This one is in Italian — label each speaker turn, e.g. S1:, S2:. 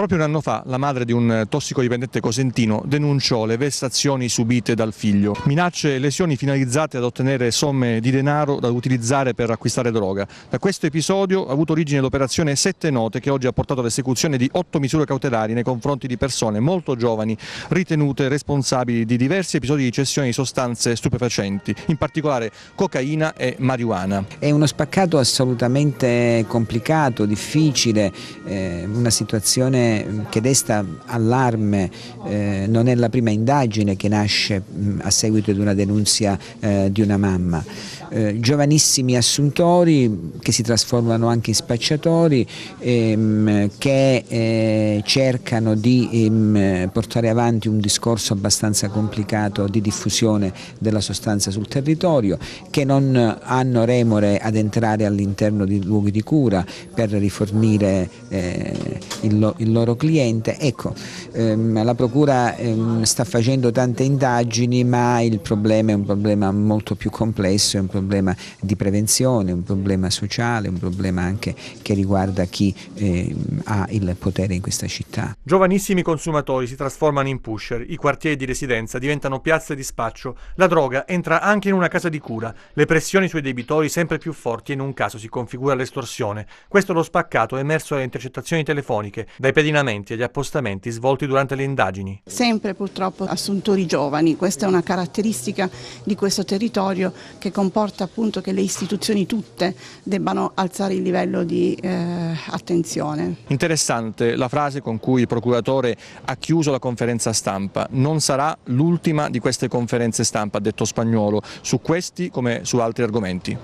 S1: Proprio un anno fa la madre di un tossicodipendente cosentino denunciò le vessazioni subite dal figlio, minacce e lesioni finalizzate ad ottenere somme di denaro da utilizzare per acquistare droga. Da questo episodio ha avuto origine l'operazione Sette Note, che oggi ha portato all'esecuzione di 8 misure cautelari nei confronti di persone molto giovani ritenute responsabili di diversi episodi di cessione di sostanze stupefacenti, in particolare cocaina e marijuana.
S2: È uno spaccato assolutamente complicato, difficile, una situazione che desta allarme. Non è la prima indagine che nasce a seguito di una denunzia di una mamma. Giovanissimi assuntori che si trasformano anche in spacciatori, che cercano di portare avanti un discorso abbastanza complicato di diffusione della sostanza sul territorio, che non hanno remore ad entrare all'interno di luoghi di cura per rifornire il loro cliente. Ecco, la Procura sta facendo tante indagini, ma il problema è un problema molto più complesso, è un problema di prevenzione, un problema sociale, un problema anche che riguarda chi ha il potere in questa città.
S1: Giovanissimi consumatori si trasformano in pusher, i quartieri di residenza diventano piazze di spaccio, la droga entra anche in una casa di cura, le pressioni sui debitori sempre più forti e in un caso si configura l'estorsione. Questo è lo spaccato emerso dalle intercettazioni telefoniche, dai pedinamenti agli appostamenti svolti durante le indagini.
S3: Sempre purtroppo assuntori giovani, questa è una caratteristica di questo territorio che comporta appunto che le istituzioni tutte debbano alzare il livello di attenzione.
S1: Interessante la frase con cui il procuratore ha chiuso la conferenza stampa. Non sarà l'ultima di queste conferenze stampa, ha detto Spagnuolo, su questi come su altri argomenti.